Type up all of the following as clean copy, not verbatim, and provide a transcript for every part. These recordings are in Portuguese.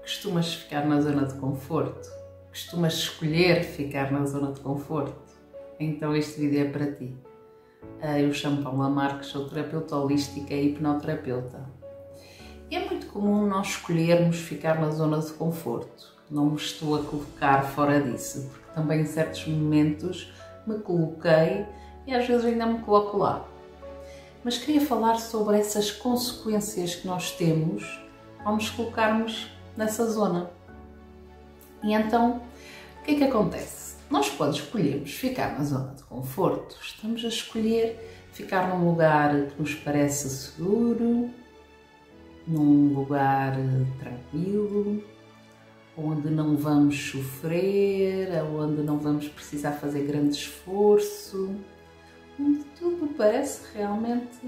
Costumas ficar na zona de conforto? Costumas escolher ficar na zona de conforto? Então este vídeo é para ti. Eu chamo Paula Marques, sou terapeuta holística e hipnoterapeuta. E é muito comum nós escolhermos ficar na zona de conforto. Não me estou a colocar fora disso, porque também em certos momentos me coloquei e às vezes ainda me coloco lá. Mas queria falar sobre essas consequências que nós temos ao nos colocarmos nessa zona. E então, o que é que acontece? Nós, quando escolhemos ficar na zona de conforto, estamos a escolher ficar num lugar que nos parece seguro, num lugar tranquilo, onde não vamos sofrer, onde não vamos precisar fazer grande esforço, onde tudo parece realmente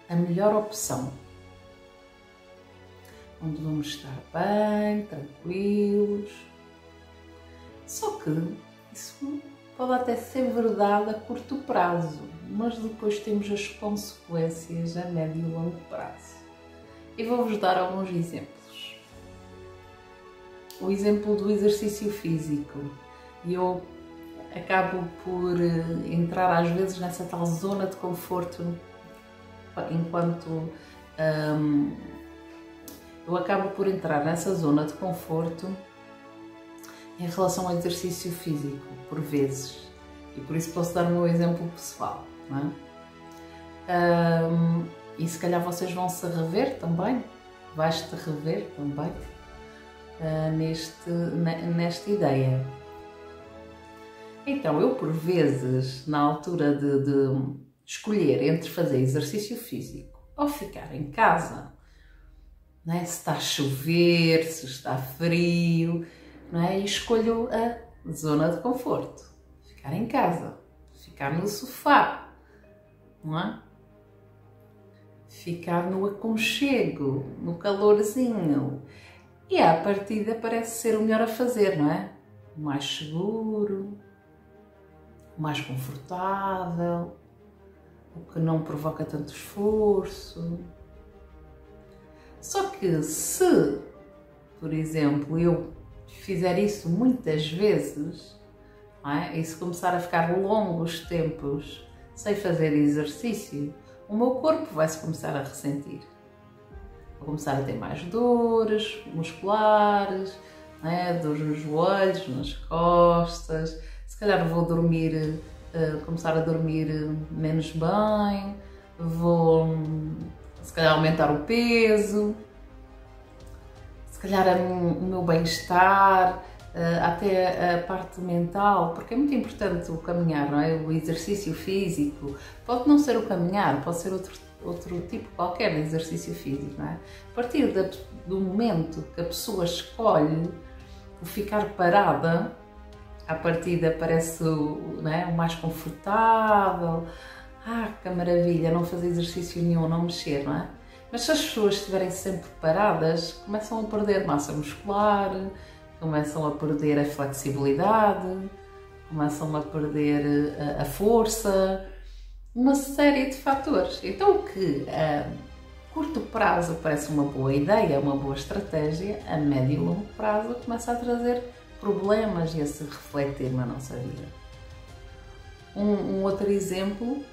a melhor opção. Onde vamos estar bem, tranquilos. Só que isso pode até ser verdade a curto prazo, mas depois temos as consequências a médio e longo prazo. E vou-vos dar alguns exemplos. O exemplo do exercício físico. Eu acabo por entrar às vezes nessa tal zona de conforto enquanto eu acabo por entrar nessa zona de conforto em relação ao exercício físico, por vezes. E por isso posso dar o meu exemplo pessoal, não é? E se calhar vocês vão se rever também, vais-te rever também nesta ideia. Então, eu por vezes, na altura de escolher entre fazer exercício físico ou ficar em casa, não é? Se está a chover, se está frio, não é? E escolho a zona de conforto, ficar em casa, ficar no sofá, não é? Ficar no aconchego, no calorzinho. E à partida parece ser o melhor a fazer, não é? O mais seguro, o mais confortável, o que não provoca tanto esforço. Só que se, por exemplo, eu fizer isso muitas vezes, não é? E se começar a ficar longos tempos sem fazer exercício, o meu corpo vai-se começar a ressentir. Vou começar a ter mais dores musculares, não é? Dores nos joelhos, nas costas, se calhar vou dormir, começar a dormir menos bem, vou se calhar aumentar o peso, se calhar o meu bem-estar, até a parte mental, porque é muito importante o caminhar, não é? O exercício físico. Pode não ser o caminhar, pode ser outro tipo qualquer de exercício físico, não é? A partir do momento que a pessoa escolhe o ficar parada, à partida parece, não é, o mais confortável. Que maravilha, não fazer exercício nenhum, não mexer, não é? Mas se as pessoas estiverem sempre paradas, começam a perder massa muscular, começam a perder a flexibilidade, começam a perder a força, uma série de fatores. Então o que a curto prazo parece uma boa ideia, uma boa estratégia, a médio e longo prazo começa a trazer problemas e a se refletir na nossa vida. Um outro exemplo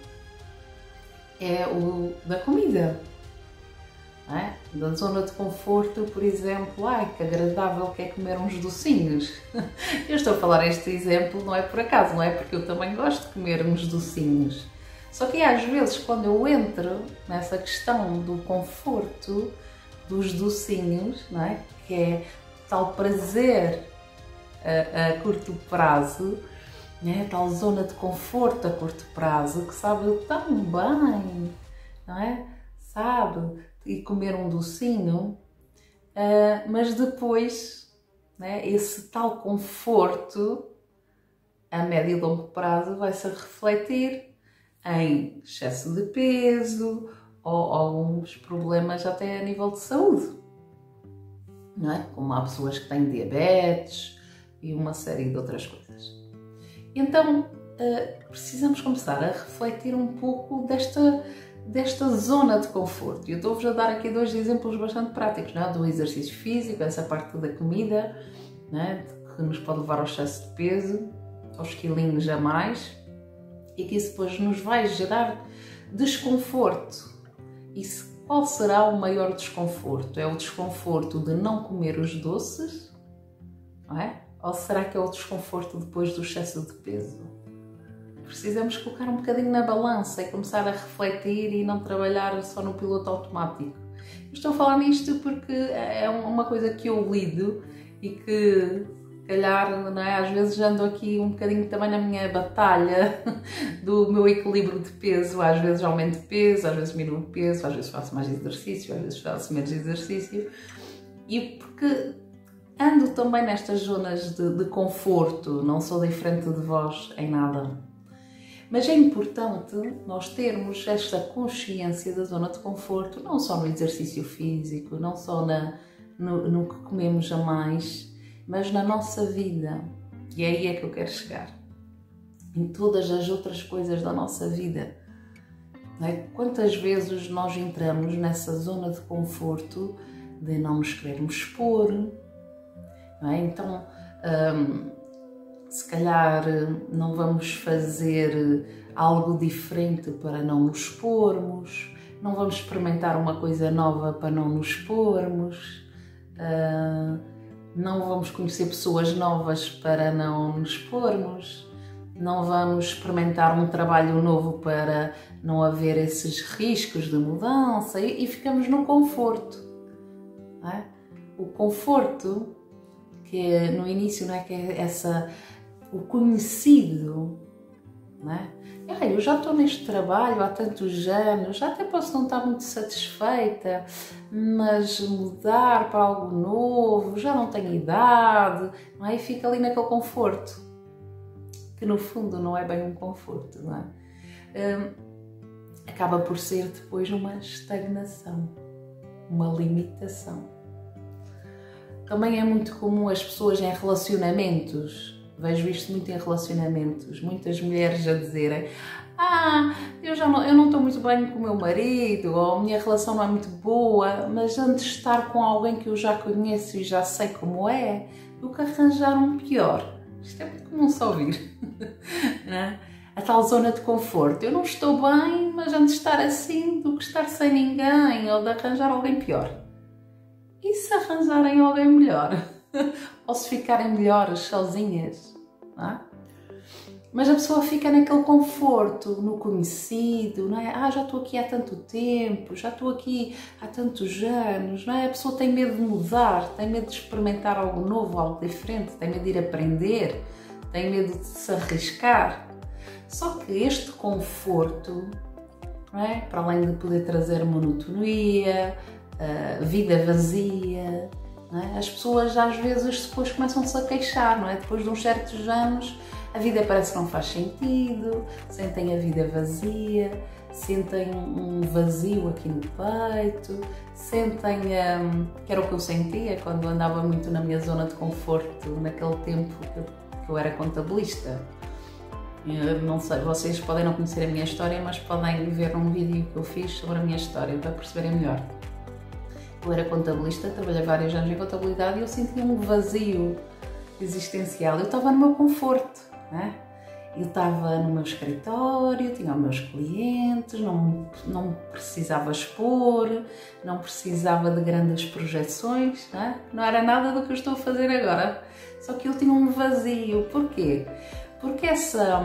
é o da comida, não é? Da zona de conforto, por exemplo, que agradável que é comer uns docinhos. Eu estou a falar este exemplo não é por acaso, não é? Porque eu também gosto de comer uns docinhos. Só que às vezes quando eu entro nessa questão do conforto dos docinhos, não é? Que é tal prazer a curto prazo, né? Tal zona de conforto a curto prazo que sabe tão bem, não é? Sabe? E comer um docinho, mas depois, né, esse tal conforto a médio e longo prazo vai-se refletir em excesso de peso ou alguns problemas até a nível de saúde, não é? Como há pessoas que têm diabetes e uma série de outras coisas. Então, precisamos começar a refletir um pouco desta zona de conforto. Eu estou-vos a dar aqui dois exemplos bastante práticos, não é? Do exercício físico, essa parte da comida, não é? Que nos pode levar ao excesso de peso, aos quilinhos a mais, e que isso depois nos vai gerar desconforto. E qual será o maior desconforto? É o desconforto de não comer os doces, não é? Ou será que é o desconforto depois do excesso de peso? Precisamos colocar um bocadinho na balança e começar a refletir e não trabalhar só no piloto automático. Eu estou a falar nisto porque é uma coisa que eu lido e que, calhar, não é? Às vezes ando aqui um bocadinho também na minha batalha do meu equilíbrio de peso. Às vezes aumento de peso, às vezes diminuo de peso, às vezes faço mais exercício, às vezes faço menos exercício. E porque ando também nestas zonas de conforto, não sou diferente de vós em nada. Mas é importante nós termos esta consciência da zona de conforto, não só no exercício físico, não só no que comemos a mais, mas na nossa vida. E é aí é que eu quero chegar. Em todas as outras coisas da nossa vida. Não é? Quantas vezes nós entramos nessa zona de conforto de não nos querermos expor, não é? Então, se calhar não vamos fazer algo diferente para não nos expormos, não vamos experimentar uma coisa nova para não nos expormos, não vamos conhecer pessoas novas para não nos expormos, não vamos experimentar um trabalho novo para não haver esses riscos de mudança e ficamos no conforto. Não é? O conforto, que é, no início, não é, que é o conhecido, não é? Eu já estou neste trabalho há tantos anos, já até posso não estar muito satisfeita, mas mudar para algo novo, já não tenho idade, não é? E fica ali naquele conforto, que no fundo não é bem um conforto, não é? Acaba por ser depois uma estagnação, uma limitação. Também é muito comum as pessoas em relacionamentos, vejo isto muito em relacionamentos, muitas mulheres a dizerem: eu não estou muito bem com o meu marido, ou a minha relação não é muito boa, mas antes de estar com alguém que eu já conheço e já sei como é, do que arranjar um pior. Isto é muito comum só ouvir, não é? A tal zona de conforto. Eu não estou bem, mas antes de estar assim, do que estar sem ninguém, ou de arranjar alguém pior. E se arranjarem alguém melhor? Ou se ficarem melhores sozinhas? Não é? Mas a pessoa fica naquele conforto, no conhecido, não é? Já estou aqui há tanto tempo, já estou aqui há tantos anos, não é? A pessoa tem medo de mudar, tem medo de experimentar algo novo, algo diferente, tem medo de ir aprender, tem medo de se arriscar. Só que este conforto, não é? Para além de poder trazer monotonia, vida vazia, não é? As pessoas às vezes depois começam-se a queixar, não é? Depois de uns certos anos a vida parece que não faz sentido, sentem a vida vazia, sentem um vazio aqui no peito, sentem, que era o que eu sentia quando andava muito na minha zona de conforto, naquele tempo que eu era contabilista. Eu não sei, vocês podem não conhecer a minha história, mas podem ver um vídeo que eu fiz sobre a minha história para perceberem melhor. Eu era contabilista, trabalhei vários anos em contabilidade e eu sentia um vazio existencial. Eu estava no meu conforto, não é? Eu estava no meu escritório, tinha os meus clientes, não precisava expor, não precisava de grandes projeções, não é? Não era nada do que eu estou a fazer agora. Só que eu tinha um vazio. Porquê? Porque essa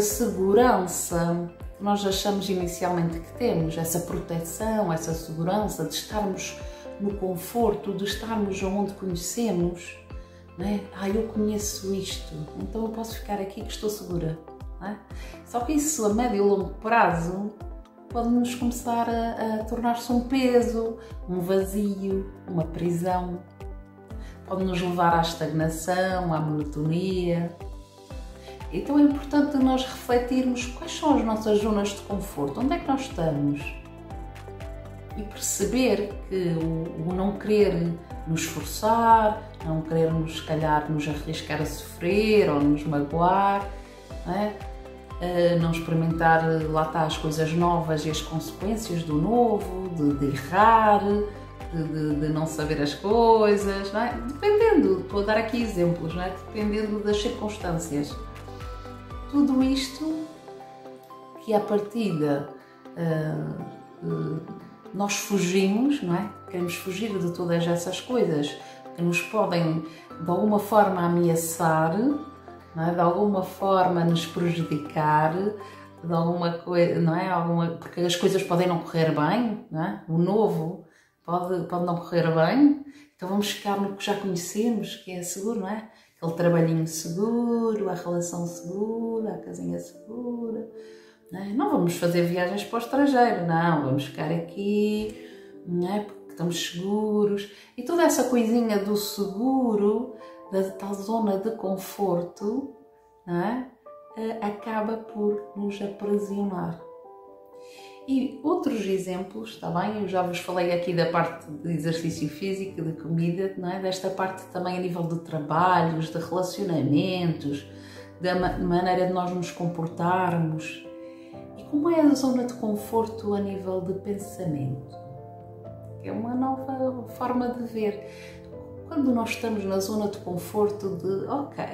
segurança que nós achamos inicialmente que temos, essa proteção, essa segurança de estarmos no conforto, de estarmos onde conhecemos, não é? Eu conheço isto, então eu posso ficar aqui que estou segura. Não é? Só que isso a médio e longo prazo pode-nos começar a tornar-se um peso, um vazio, uma prisão. Pode nos levar à estagnação, à monotonia. Então é importante nós refletirmos quais são as nossas zonas de conforto, onde é que nós estamos? E perceber que o não querer nos esforçar, não querermos, se calhar, nos arriscar a sofrer ou nos magoar, não é? não experimentar, lá está, as coisas novas e as consequências do novo, de errar, de não saber as coisas, não é? Dependendo, estou a dar aqui exemplos, não é? Dependendo das circunstâncias. Tudo isto que à partida nós fugimos, não é? Queremos fugir de todas essas coisas que nos podem de alguma forma ameaçar, não é? De alguma forma nos prejudicar, de alguma coisa, não é? Porque as coisas podem não correr bem, não é? O novo pode não correr bem, então vamos ficar no que já conhecemos, que é seguro, não é? Aquele trabalhinho seguro, a relação segura, a casinha segura. Não vamos fazer viagens para o estrangeiro, não, vamos ficar aqui, não é? Porque estamos seguros. E toda essa coisinha do seguro, da tal zona de conforto, não é? Acaba por nos aprisionar. E outros exemplos, está bem? Eu já vos falei aqui da parte de exercício físico, de comida, não é? Desta parte também a nível de trabalhos, de relacionamentos, da maneira de nós nos comportarmos. E como é a zona de conforto a nível de pensamento? É uma nova forma de ver. Quando nós estamos na zona de conforto de ok,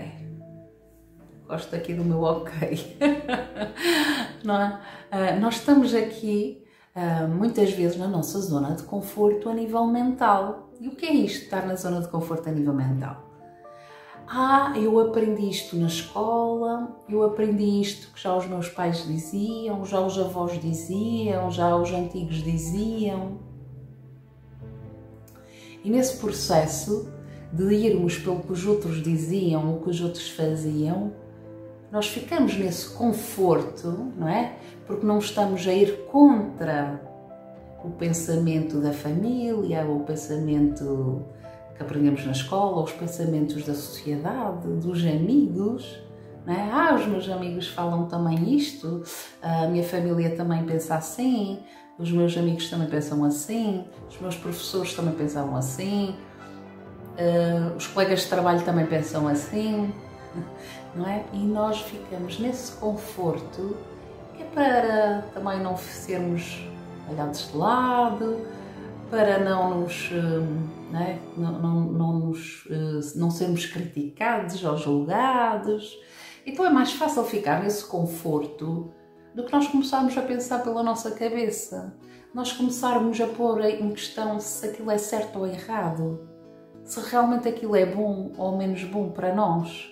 gosto aqui do meu ok, não é? Nós estamos aqui muitas vezes na nossa zona de conforto a nível mental. E o que é isto, estar na zona de conforto a nível mental? Eu aprendi isto na escola, eu aprendi isto que já os meus pais diziam, já os avós diziam, já os antigos diziam. E nesse processo de irmos pelo que os outros diziam, o que os outros faziam, nós ficamos nesse conforto, não é? Porque não estamos a ir contra o pensamento da família, o pensamento que aprendemos na escola, os pensamentos da sociedade, dos amigos, não é? Os meus amigos falam também isto, a minha família também pensa assim, os meus amigos também pensam assim, os meus professores também pensam assim, os colegas de trabalho também pensam assim, não é? E nós ficamos nesse conforto que é para também não sermos olhados de lado, para não nos, não é? Não sermos criticados ou julgados. Então é mais fácil ficar nesse conforto do que nós começarmos a pensar pela nossa cabeça, nós começarmos a pôr em questão se aquilo é certo ou errado, se realmente aquilo é bom ou menos bom para nós,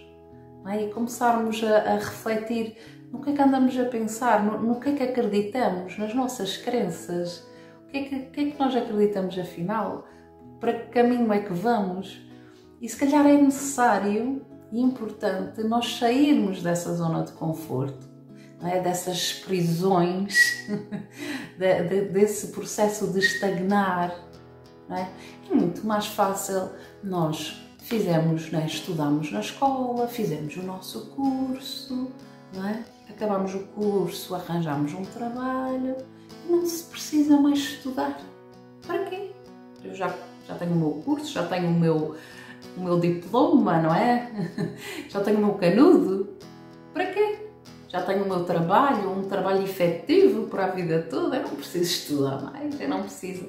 não é? E começarmos a refletir no que é que andamos a pensar, no que é que acreditamos, nas nossas crenças, o que é que nós acreditamos afinal, para que caminho é que vamos. E se calhar é necessário e importante nós sairmos dessa zona de conforto, não é? Dessas prisões, desse processo de estagnar. Não é? É muito mais fácil nós fizemos, não é? Estudamos na escola, fizemos o nosso curso, não é? Acabamos o curso, arranjamos um trabalho e não se precisa mais estudar. Para quê? Eu já tenho o meu curso, já tenho o meu diploma, não é? Já tenho o meu canudo. Para quê? Já tenho o meu trabalho, um trabalho efetivo para a vida toda. Eu não preciso estudar mais, eu não preciso.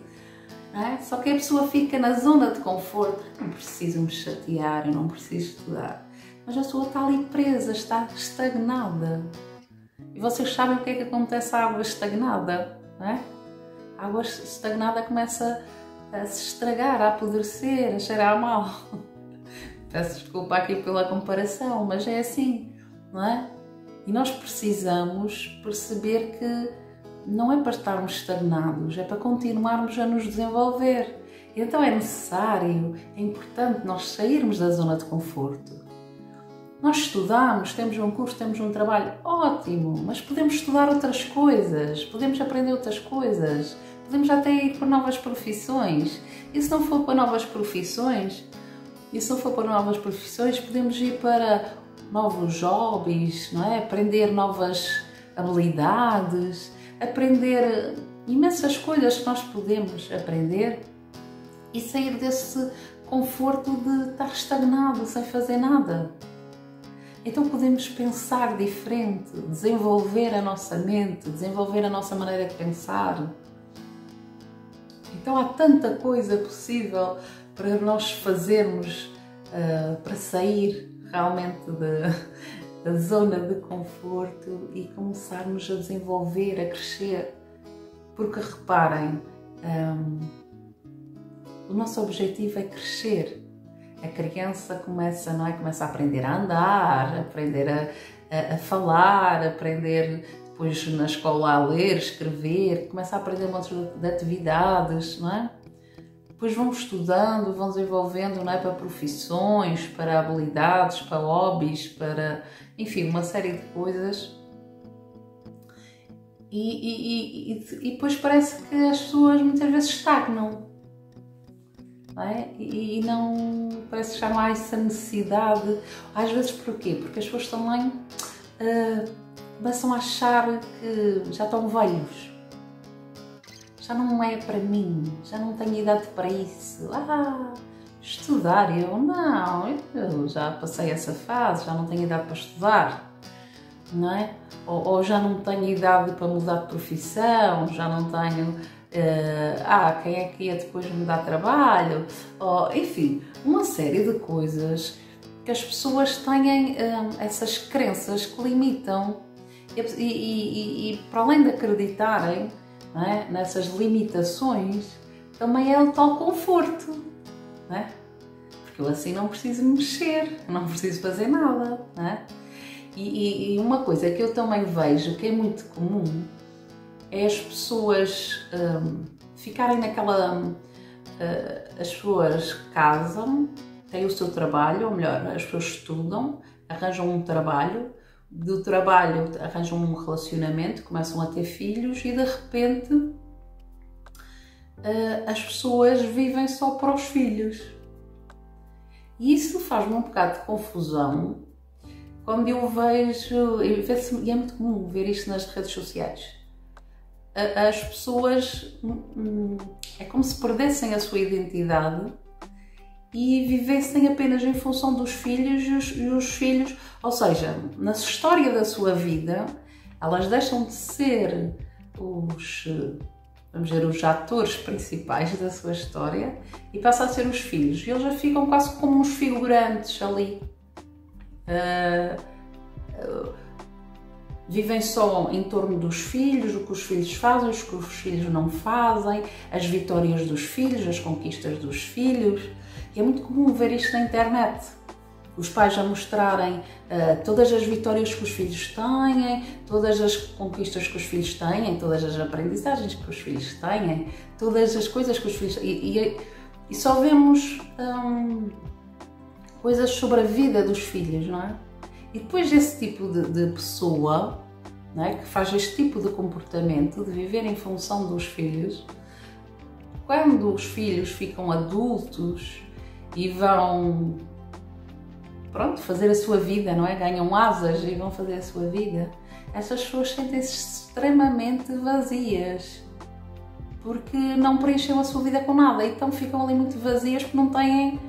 Não é? Só que a pessoa fica na zona de conforto. Não preciso me chatear, eu não preciso estudar. Mas a pessoa está ali presa, está estagnada. E vocês sabem o que é que acontece à água estagnada, não é? A água estagnada começa a se estragar, a apodrecer, a cheirar mal. Peço desculpa aqui pela comparação, mas é assim, não é? E nós precisamos perceber que não é para estarmos estagnados, é para continuarmos a nos desenvolver. Então é necessário, é importante nós sairmos da zona de conforto. Nós estudamos, temos um curso, temos um trabalho, ótimo, mas podemos estudar outras coisas, podemos aprender outras coisas, podemos até ir para novas profissões. E se não for para novas profissões, podemos ir para novos hobbies, não é? Aprender novas habilidades, aprender imensas coisas que nós podemos aprender e sair desse conforto de estar estagnado, sem fazer nada. Então podemos pensar diferente, desenvolver a nossa mente, desenvolver a nossa maneira de pensar. Então há tanta coisa possível para nós fazermos, para sair realmente da zona de conforto e começarmos a desenvolver, a crescer. Porque reparem, o nosso objetivo é crescer. A criança começa, não é? Começa a aprender a andar, a aprender a falar, a aprender depois na escola a ler, escrever, começa a aprender um monte de atividades, não é? Depois vão estudando, vão desenvolvendo, não é? Para profissões, para habilidades, para hobbies, para, enfim, uma série de coisas. E depois parece que as pessoas muitas vezes estagnam. Não é? E não, parece que já não há essa necessidade. Às vezes porquê? Porque as pessoas também começam a achar que já estão velhos. Já não é para mim, já não tenho idade para isso. Estudar, eu já passei essa fase, já não tenho idade para estudar. Não é? Ou já não tenho idade para mudar de profissão, já não tenho... quem é que ia depois me dar trabalho? Enfim, uma série de coisas que as pessoas têm essas crenças que limitam e para além de acreditarem, não é, nessas limitações, também é o tal conforto, não é? Porque eu assim não preciso mexer, não preciso fazer nada, não é? E uma coisa que eu também vejo que é muito comum é as pessoas ficarem naquela... as pessoas casam, têm o seu trabalho, ou melhor, as pessoas estudam, arranjam um trabalho, do trabalho arranjam um relacionamento, começam a ter filhos e de repente as pessoas vivem só para os filhos. E isso faz-me um bocado de confusão quando eu vejo, e é muito comum ver isto nas redes sociais. As pessoas, é como se perdessem a sua identidade e vivessem apenas em função dos filhos e os filhos, ou seja, na história da sua vida, elas deixam de ser os, vamos dizer, os atores principais da sua história e passam a ser os filhos. E eles já ficam quase como uns figurantes ali. Vivem só em torno dos filhos, o que os filhos fazem, o que os filhos não fazem, as vitórias dos filhos, as conquistas dos filhos. E é muito comum ver isto na internet. Os pais a mostrarem todas as vitórias que os filhos têm, todas as conquistas que os filhos têm, todas as aprendizagens que os filhos têm, todas as coisas que os filhos... E só vemos coisas sobre a vida dos filhos, não é? E depois desse tipo de pessoa, não é, que faz este tipo de comportamento, de viver em função dos filhos, quando os filhos ficam adultos e vão, pronto, fazer a sua vida, não é? Ganham asas e vão fazer a sua vida, essas pessoas sentem-se extremamente vazias, porque não preenchem a sua vida com nada, então ficam ali muito vazias porque não têm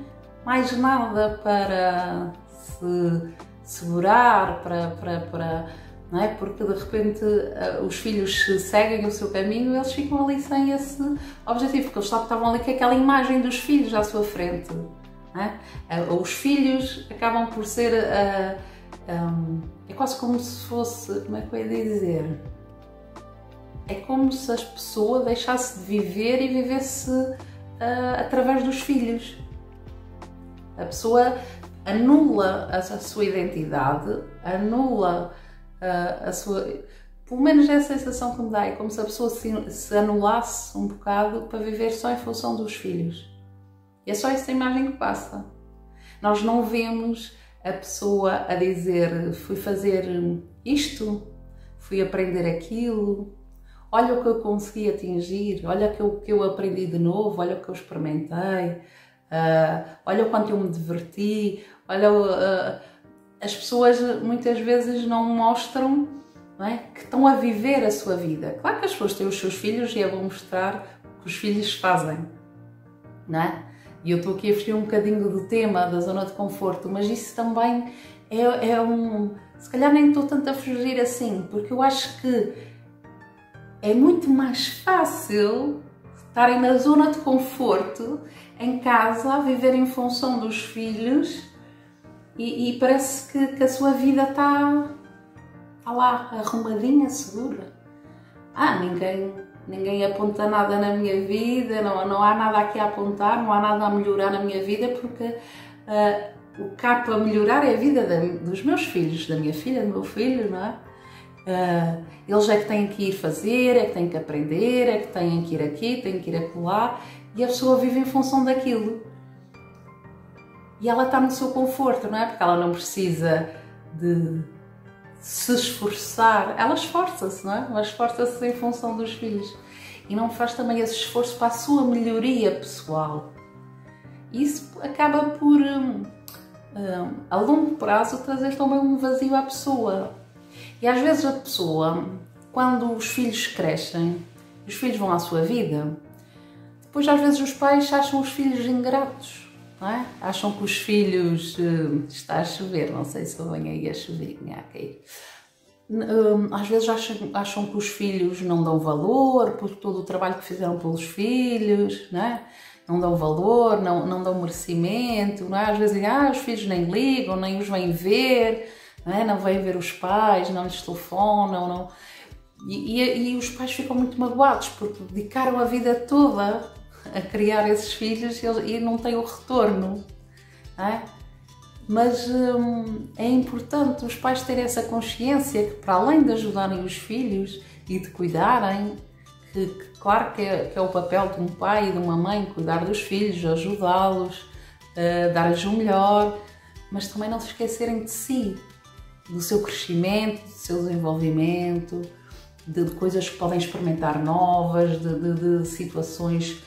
mais nada para se segurar, não é? Porque de repente os filhos seguem o seu caminho e eles ficam ali sem esse objetivo, porque eles só estavam ali com aquela imagem dos filhos à sua frente, não é? Os filhos acabam por ser, é quase como se fosse, como é que eu ia dizer? É como se a pessoa deixasse de viver e vivesse através dos filhos. A pessoa anula a sua identidade, anula a sua... Pelo menos é a sensação que me dá, é como se a pessoa se anulasse um bocado para viver só em função dos filhos. E é só essa imagem que passa. Nós não vemos a pessoa a dizer, fui fazer isto, fui aprender aquilo, olha o que eu consegui atingir, olha o que eu aprendi de novo, olha o que eu experimentei, olha o quanto eu me diverti, olha... as pessoas muitas vezes não mostram, não é, que estão a viver a sua vida. Claro que as pessoas têm os seus filhos e é bom mostrar o que os filhos fazem, não é? E eu estou aqui a fugir um bocadinho do tema da zona de conforto, mas isso também Se calhar nem estou tanto a fugir assim, porque eu acho que é muito mais fácil estarem na zona de conforto, em casa, a viver em função dos filhos e parece que a sua vida está lá, arrumadinha, segura. Ninguém aponta nada na minha vida, não há nada aqui a apontar, não há nada a melhorar na minha vida, porque o que há para melhorar é a vida dos meus filhos, da minha filha, do meu filho, não é? Eles é que têm que ir fazer, é que têm que aprender, é que têm que ir aqui, têm que ir acolá, e a pessoa vive em função daquilo. E ela está no seu conforto, não é? Porque ela não precisa de se esforçar, ela esforça-se, não é? Ela esforça-se em função dos filhos e não faz também esse esforço para a sua melhoria pessoal. Isso acaba por, a longo prazo, trazer também um vazio à pessoa. E às vezes a pessoa, quando os filhos crescem, os filhos vão à sua vida, depois às vezes os pais acham os filhos ingratos, não é? Acham que os filhos... está a chover, não sei se eu venho aí a chover, a cair. Às vezes acham que os filhos não dão valor por todo o trabalho que fizeram pelos filhos, não é? Não dão valor, não dão merecimento, não é? Às vezes dizem, os filhos nem ligam, nem os vêm ver, não vêm ver os pais, não lhes telefonam, não. E os pais ficam muito magoados porque dedicaram a vida toda a criar esses filhos e não têm o retorno, não é? Mas é importante os pais terem essa consciência que, para além de ajudarem os filhos e de cuidarem, que claro que é o papel de um pai e de uma mãe cuidar dos filhos, ajudá-los, dar-lhes o melhor, mas também não se esquecerem de si, do seu crescimento, do seu desenvolvimento, de coisas que podem experimentar novas, de situações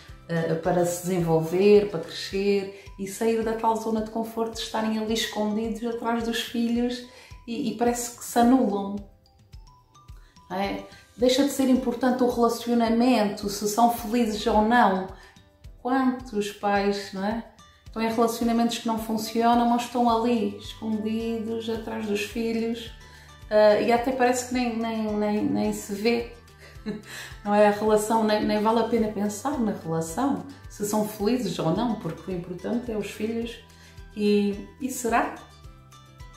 para se desenvolver, para crescer e sair da tal zona de conforto de estarem ali escondidos atrás dos filhos e parece que se anulam. Deixa de ser importante o relacionamento, se são felizes ou não. Quantos pais, não é? Estão em relacionamentos que não funcionam, mas estão ali, escondidos, atrás dos filhos, e até parece que nem se vê, não é? A relação, nem vale a pena pensar na relação, se são felizes ou não, porque o importante é os filhos, e será?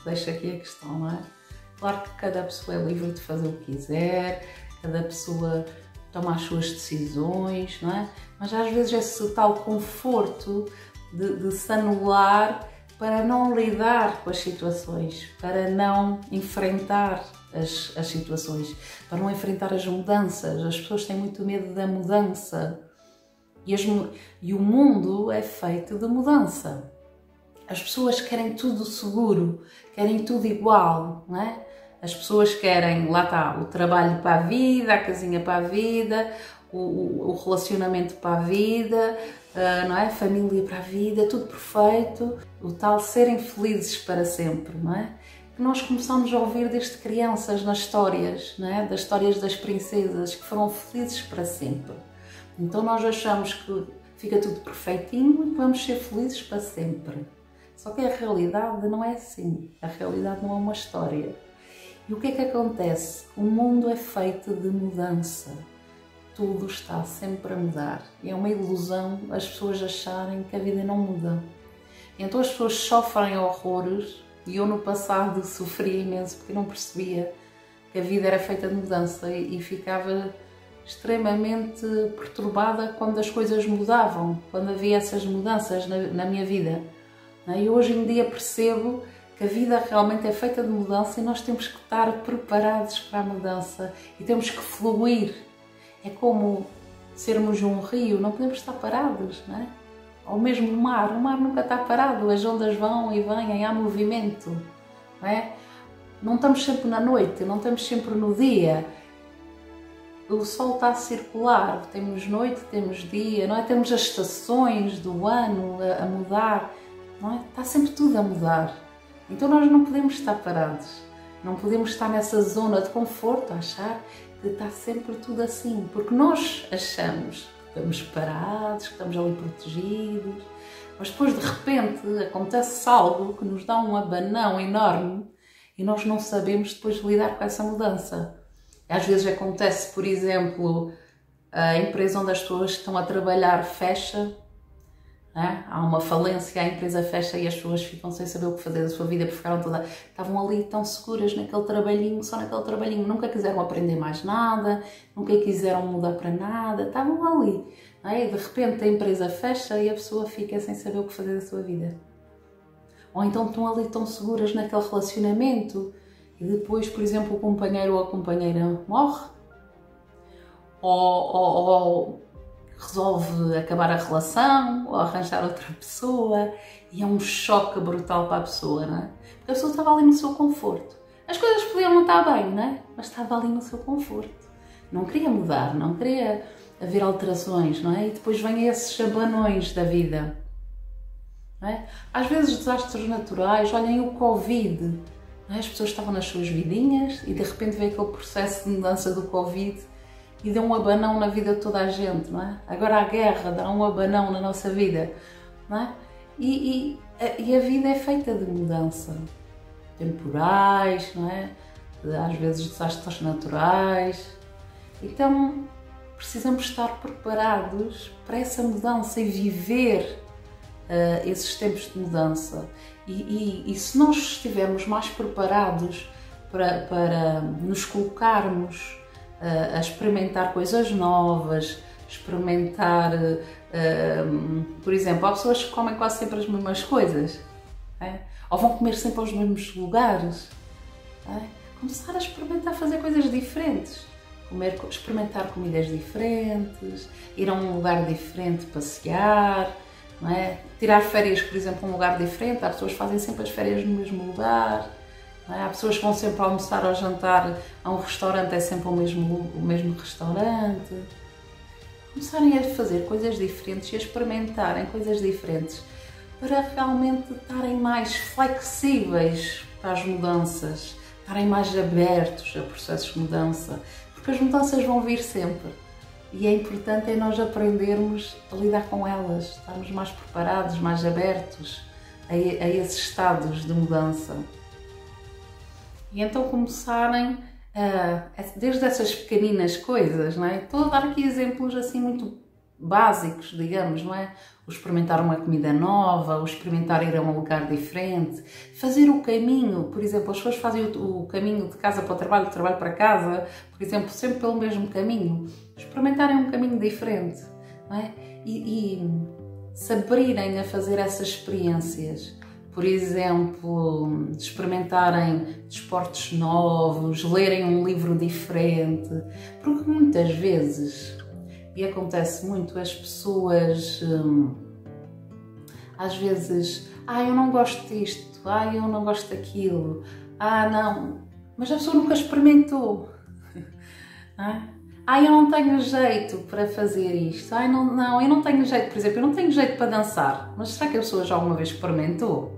Deixa aqui a questão, não é? Claro que cada pessoa é livre de fazer o que quiser, cada pessoa toma as suas decisões, não é? Mas às vezes esse tal conforto de se anular para não lidar com as situações, para não enfrentar as situações, para não enfrentar as mudanças. As pessoas têm muito medo da mudança e o mundo é feito de mudança. As pessoas querem tudo seguro, querem tudo igual, não é? As pessoas querem, lá está, o trabalho para a vida, a casinha para a vida, o relacionamento para a vida, não é? A família para a vida, tudo perfeito. O tal serem felizes para sempre, não é? Que nós começamos a ouvir desde crianças nas histórias, não é? Das histórias das princesas que foram felizes para sempre. Então nós achamos que fica tudo perfeitinho e que vamos ser felizes para sempre. Só que a realidade não é assim. A realidade não é uma história. E o que é que acontece? O mundo é feito de mudança. Tudo está sempre a mudar. É uma ilusão as pessoas acharem que a vida não muda. Então as pessoas sofrem horrores e eu no passado sofria imenso porque não percebia que a vida era feita de mudança e ficava extremamente perturbada quando as coisas mudavam, quando havia essas mudanças na minha vida. E hoje em dia percebo que a vida realmente é feita de mudança e nós temos que estar preparados para a mudança e temos que fluir. É como sermos um rio, não podemos estar parados, não é? Ou mesmo o mar nunca está parado, as ondas vão e vêm, há movimento, não é? Não estamos sempre na noite, não estamos sempre no dia. O sol está a circular, temos noite, temos dia, não é? Temos as estações do ano a mudar, não é? Está sempre tudo a mudar. Então nós não podemos estar parados, não podemos estar nessa zona de conforto, a achar que está sempre tudo assim, porque nós achamos que estamos parados, que estamos ali protegidos, Mas depois de repente acontece algo que nos dá um abanão enorme e nós não sabemos depois lidar com essa mudança. Às vezes acontece, por exemplo, a empresa onde as pessoas estão a trabalhar fecha, né? Há uma falência, a empresa fecha e as pessoas ficam sem saber o que fazer da sua vida porque estavam ali tão seguras naquele trabalhinho, só naquele trabalhinho, nunca quiseram aprender mais nada, nunca quiseram mudar para nada, estavam ali. Né? E de repente a empresa fecha e a pessoa fica sem saber o que fazer da sua vida. Ou então estão ali tão seguras naquele relacionamento e depois, por exemplo, o companheiro ou a companheira morre ou resolve acabar a relação ou arranjar outra pessoa e é um choque brutal para a pessoa, não é? Porque a pessoa estava ali no seu conforto. As coisas podiam não estar bem, não é? Mas estava ali no seu conforto. Não queria mudar, não queria haver alterações, não é? E depois vêm esses abanões da vida. Não é? Às vezes desastres naturais, olhem o Covid, não é? As pessoas estavam nas suas vidinhas e de repente veio aquele processo de mudança do Covid e deu um abanão na vida de toda a gente, não é? Agora a guerra dá um abanão na nossa vida, não é? E a vida é feita de mudança, temporais, não é? Às vezes desastres naturais. Então precisamos estar preparados para essa mudança e viver esses tempos de mudança. E se nós estivermos mais preparados para nos colocarmos a experimentar coisas novas, experimentar, por exemplo, há pessoas que comem quase sempre as mesmas coisas, é? Ou vão comer sempre aos mesmos lugares, é? Começar a experimentar fazer coisas diferentes, experimentar comidas diferentes, ir a um lugar diferente, passear, não é? Tirar férias, por exemplo, a um lugar diferente. Há pessoas que fazem sempre as férias no mesmo lugar. Não é? Há pessoas que vão sempre almoçar ou jantar a um restaurante, é sempre o mesmo restaurante. Começarem a fazer coisas diferentes e a experimentarem coisas diferentes para realmente estarem mais flexíveis para as mudanças, estarem mais abertos a processos de mudança, porque as mudanças vão vir sempre e é importante nós aprendermos a lidar com elas, estarmos mais preparados, mais abertos a esses estados de mudança. E então começarem desde essas pequeninas coisas, não é? Estou a dar aqui exemplos assim muito básicos, digamos, não é? O experimentar uma comida nova, o experimentar ir a um lugar diferente, fazer o caminho, por exemplo, as pessoas fazem o caminho de casa para o trabalho, do trabalho para casa, por exemplo, sempre pelo mesmo caminho, experimentarem um caminho diferente, não é? E se abrirem a fazer essas experiências. Por exemplo, experimentarem desportos novos, lerem um livro diferente, porque muitas vezes, e acontece muito, as pessoas às vezes, eu não gosto disto, eu não gosto daquilo, não, mas a pessoa nunca experimentou, eu não tenho jeito para fazer isto, eu não tenho jeito, por exemplo, eu não tenho jeito para dançar, mas será que a pessoa já alguma vez experimentou?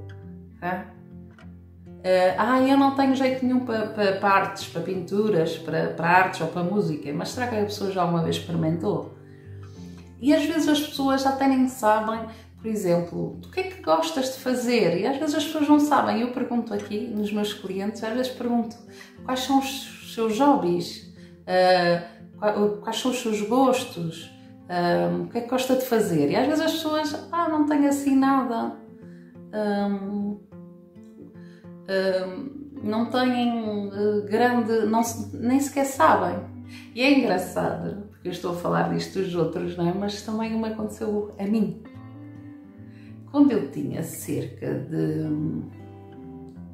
Eu não tenho jeito nenhum para artes, para pinturas, para artes ou para música, mas será que a pessoa já alguma vez experimentou? E às vezes as pessoas até nem sabem, por exemplo, do que é que gostas de fazer? E às vezes as pessoas não sabem. Eu pergunto aqui nos meus clientes, às vezes pergunto quais são os seus hobbies, quais são os seus gostos, o que é que gosta de fazer? E às vezes as pessoas, não tenho assim nada. Não têm nem sequer sabem. E é engraçado, porque eu estou a falar disto dos outros, não é? Mas também me aconteceu a mim. Quando eu tinha cerca de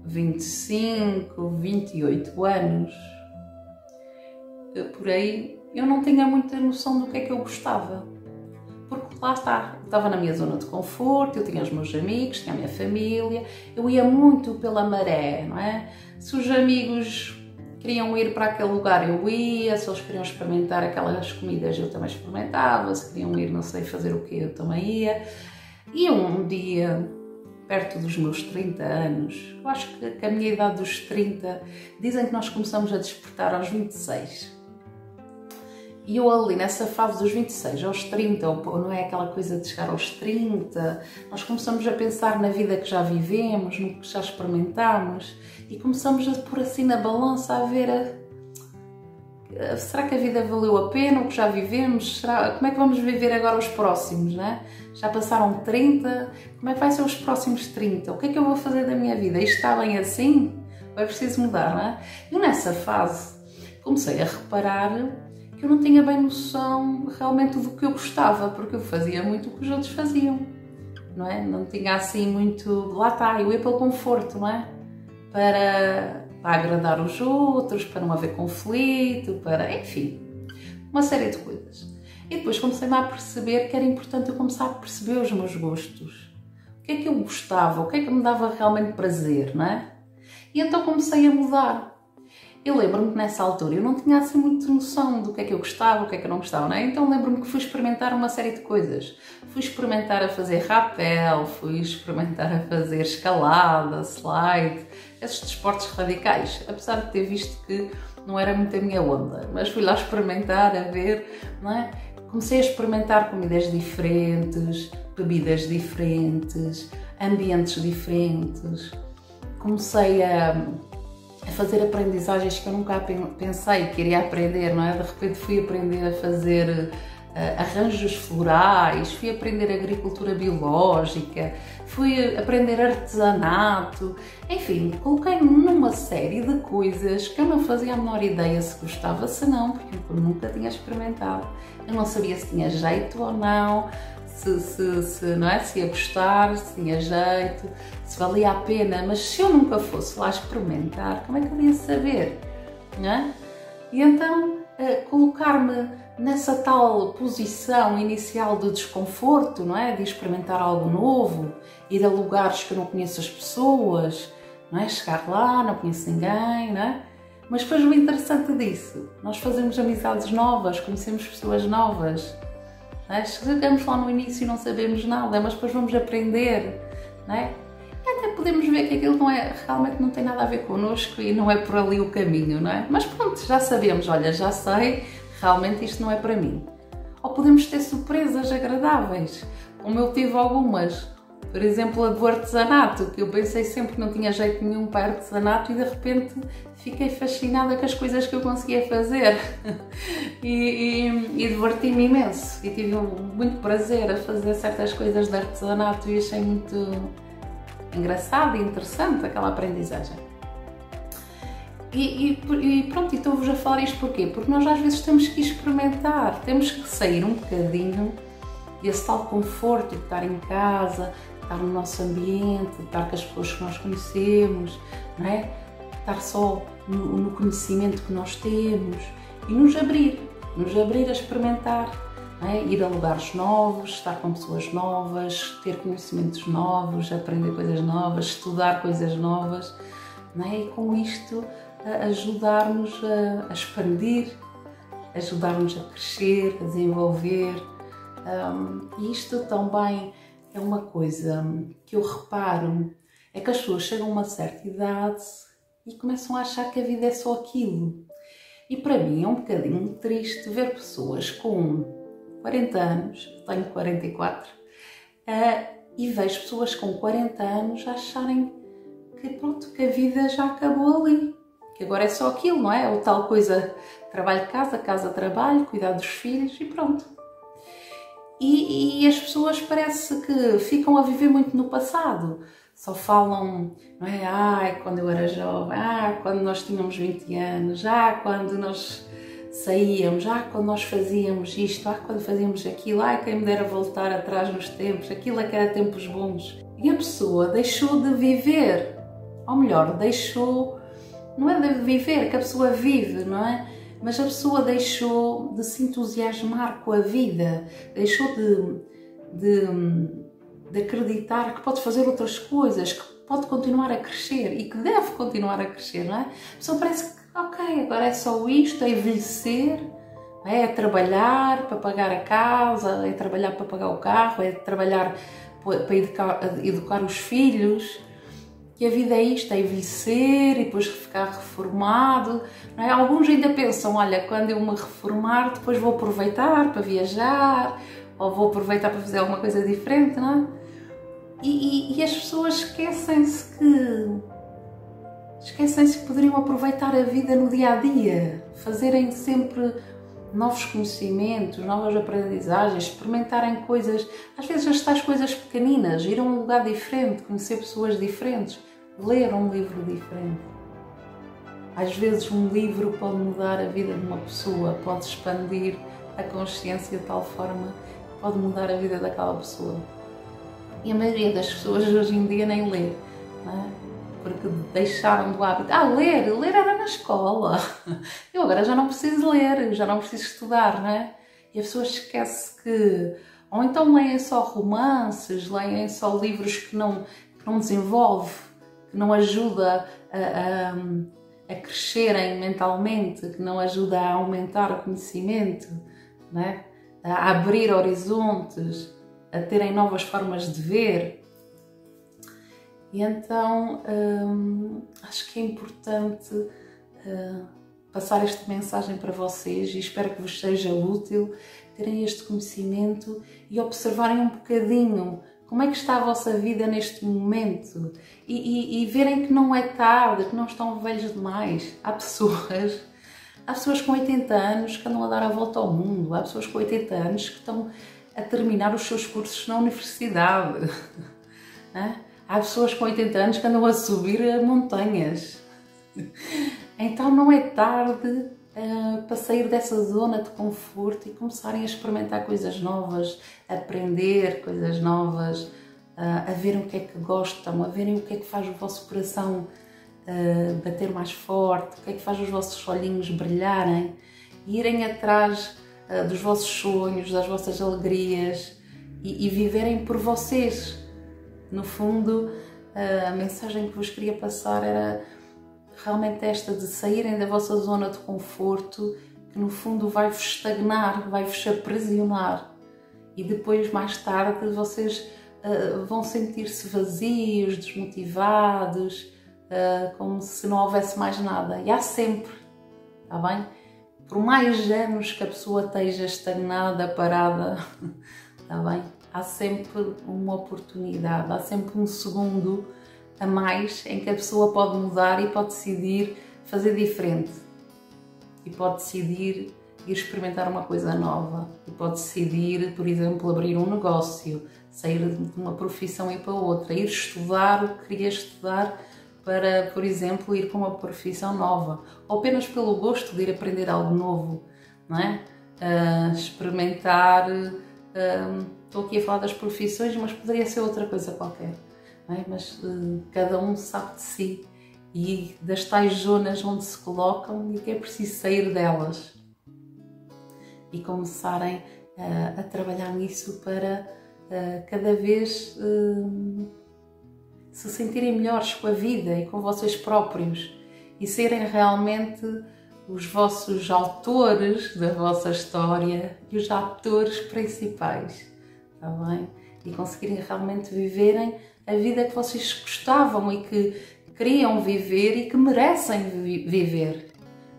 25, 28 anos, por aí, eu não tinha muita noção do que é que eu gostava. Porque lá está, eu estava na minha zona de conforto, eu tinha os meus amigos, tinha a minha família, eu ia muito pela maré, não é? Se os amigos queriam ir para aquele lugar, eu ia, se eles queriam experimentar aquelas comidas, eu também experimentava, se queriam ir, não sei fazer o que, eu também ia. E um dia, perto dos meus 30 anos, eu acho que a minha idade dos 30, dizem que nós começamos a despertar aos 26. E eu ali nessa fase dos 26 aos 30, ou não é aquela coisa de chegar aos 30, nós começamos a pensar na vida que já vivemos, no que já experimentamos e começamos a pôr assim na balança a ver será que a vida valeu a pena, o que já vivemos? Como é que vamos viver agora os próximos, né? Já passaram 30, como é que vai ser os próximos 30? O que é que eu vou fazer da minha vida? Isto está bem assim? Ou é preciso mudar, não é? E nessa fase comecei a reparar que eu não tinha bem noção realmente do que eu gostava, porque eu fazia muito o que os outros faziam, não é? Não tinha assim muito... Lá está, eu ia pelo conforto, não é? Para agradar os outros, para não haver conflito, para... enfim, uma série de coisas. E depois comecei-me a perceber que era importante eu começar a perceber os meus gostos. O que é que eu gostava, o que é que me dava realmente prazer, não é? E então comecei a mudar. Eu lembro-me que nessa altura eu não tinha assim muita noção do que é que eu gostava, o que é que eu não gostava, não é? Então lembro-me que fui experimentar uma série de coisas. Fui experimentar a fazer rapel, fui experimentar a fazer escalada, slide, esses desportos radicais, apesar de ter visto que não era muito a minha onda, mas fui lá experimentar, a ver, não é? Comecei a experimentar comidas diferentes, bebidas diferentes, ambientes diferentes, comecei a fazer aprendizagens que eu nunca pensei que iria aprender, não é? De repente fui aprender a fazer arranjos florais, fui aprender agricultura biológica, fui aprender artesanato, enfim, coloquei-me numa série de coisas que eu não fazia a menor ideia se gostava, se não, porque eu nunca tinha experimentado. Eu não sabia se tinha jeito ou não, não é? Se ia gostar, se tinha jeito, se valia a pena, mas se eu nunca fosse lá experimentar, como é que eu ia saber, não é? E então colocar-me nessa tal posição inicial de desconforto, não é? De experimentar algo novo, ir a lugares que eu não conheço as pessoas, não é? Chegar lá, não conheço ninguém, não é? Mas depois o interessante disso, nós fazemos amizades novas, conhecemos pessoas novas. Chegamos lá no início e não sabemos nada, mas depois vamos aprender, não é? E até podemos ver que aquilo realmente não tem nada a ver connosco e não é por ali o caminho, não é? Mas pronto, já sabemos, olha, já sei, realmente isto não é para mim. Ou podemos ter surpresas agradáveis, como eu tive algumas. Por exemplo, a do artesanato, que eu pensei sempre que não tinha jeito nenhum para artesanato e de repente fiquei fascinada com as coisas que eu conseguia fazer e diverti-me imenso e tive muito prazer a fazer certas coisas de artesanato e achei muito engraçado e interessante aquela aprendizagem. E pronto, estou-vos a falar isto porquê? Porque nós às vezes temos que experimentar, temos que sair um bocadinho desse tal conforto de estar em casa, estar no nosso ambiente, estar com as pessoas que nós conhecemos, não é? Estar só no conhecimento que nós temos e nos abrir a experimentar, não é? Ir a lugares novos, estar com pessoas novas, ter conhecimentos novos, aprender coisas novas, estudar coisas novas, não é? E com isto ajudar-nos a expandir, ajudar-nos a crescer, a desenvolver. E isto também é uma coisa que eu reparo, é que as pessoas chegam a uma certa idade e começam a achar que a vida é só aquilo. E para mim é um bocadinho triste ver pessoas com 40 anos, eu tenho 44, e vejo pessoas com 40 anos acharem que pronto, que a vida já acabou ali, que agora é só aquilo, não é? Ou tal coisa, trabalho-casa, casa-trabalho, cuidar dos filhos e pronto. E as pessoas parece que ficam a viver muito no passado, só falam, não é? Ai, quando eu era jovem, quando nós tínhamos 20 anos, quando nós saíamos, quando nós fazíamos isto, quando fazíamos aquilo, quem me dera voltar atrás nos tempos, aquilo é que era tempos bons. E a pessoa deixou de viver, ou melhor, deixou, não é de viver, que a pessoa vive, não é? Mas a pessoa deixou de se entusiasmar com a vida, deixou de acreditar que pode fazer outras coisas, que pode continuar a crescer e que deve continuar a crescer, não é? A pessoa parece que, ok, agora é só isto, é envelhecer, é trabalhar para pagar a casa, é trabalhar para pagar o carro, é trabalhar para educar os filhos que a vida é isto, é envelhecer e depois ficar reformado, não é? Alguns ainda pensam, olha, quando eu me reformar, depois vou aproveitar para viajar, ou vou aproveitar para fazer alguma coisa diferente, não é? E as pessoas esquecem-se que poderiam aproveitar a vida no dia-a-dia, fazerem sempre novos conhecimentos, novas aprendizagens, experimentarem coisas, às vezes as tais coisas pequeninas, ir a um lugar diferente, conhecer pessoas diferentes, ler um livro diferente. Às vezes um livro pode mudar a vida de uma pessoa, pode expandir a consciência de tal forma que pode mudar a vida daquela pessoa. E a maioria das pessoas hoje em dia nem lê, não é? Porque deixaram do hábito. Ler era na escola. Eu agora já não preciso ler, já não preciso estudar, não é? E a pessoa esquece que... Ou então leem só romances, leem só livros que não desenvolve, que não ajuda a crescerem mentalmente, que não ajuda a aumentar o conhecimento, não é? A abrir horizontes, a terem novas formas de ver. E então acho que é importante passar esta mensagem para vocês e espero que vos seja útil terem este conhecimento e observarem um bocadinho como é que está a vossa vida neste momento e verem que não é tarde, que não estão velhos demais. Há pessoas com 80 anos que andam a dar a volta ao mundo, há pessoas com 80 anos que estão a terminar os seus cursos na universidade. Há pessoas com 80 anos que andam a subir montanhas. Então não é tarde para sair dessa zona de conforto e começarem a experimentar coisas novas, a aprender coisas novas, a verem o que é que gostam, a verem o que é que faz o vosso coração bater mais forte, o que é que faz os vossos olhinhos brilharem, e irem atrás dos vossos sonhos, das vossas alegrias e viverem por vocês. No fundo, a mensagem que vos queria passar era realmente esta, de saírem da vossa zona de conforto, que no fundo vai-vos estagnar, vai-vos aprisionar. E depois, mais tarde, vocês vão sentir-se vazios, desmotivados, como se não houvesse mais nada. E há sempre, está bem? Por mais anos que a pessoa esteja estagnada, parada, está bem? Há sempre uma oportunidade, há sempre um segundo a mais em que a pessoa pode mudar e pode decidir fazer diferente. E pode decidir ir experimentar uma coisa nova. E pode decidir, por exemplo, abrir um negócio, sair de uma profissão e ir para outra, ir estudar o que queria estudar para, por exemplo, ir para uma profissão nova. Ou apenas pelo gosto de ir aprender algo novo, não é? Experimentar... estou aqui a falar das profissões, mas poderia ser outra coisa qualquer, não é? Mas cada um sabe de si e das tais zonas onde se colocam e que é preciso sair delas e começarem a trabalhar nisso para cada vez se sentirem melhores com a vida e com vocês próprios e serem realmente os vossos autores da vossa história e os atores principais, está bem? E conseguirem realmente viverem a vida que vocês gostavam e que queriam viver e que merecem viver.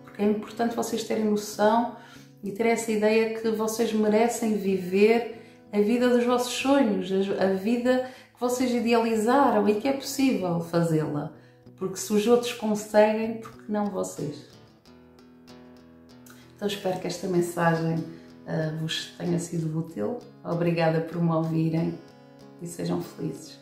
Porque é importante vocês terem noção e terem essa ideia que vocês merecem viver a vida dos vossos sonhos, a vida que vocês idealizaram e que é possível fazê-la. Porque se os outros conseguem, por que não vocês? Então espero que esta mensagem vos tenha sido útil. Obrigada por me ouvirem e sejam felizes.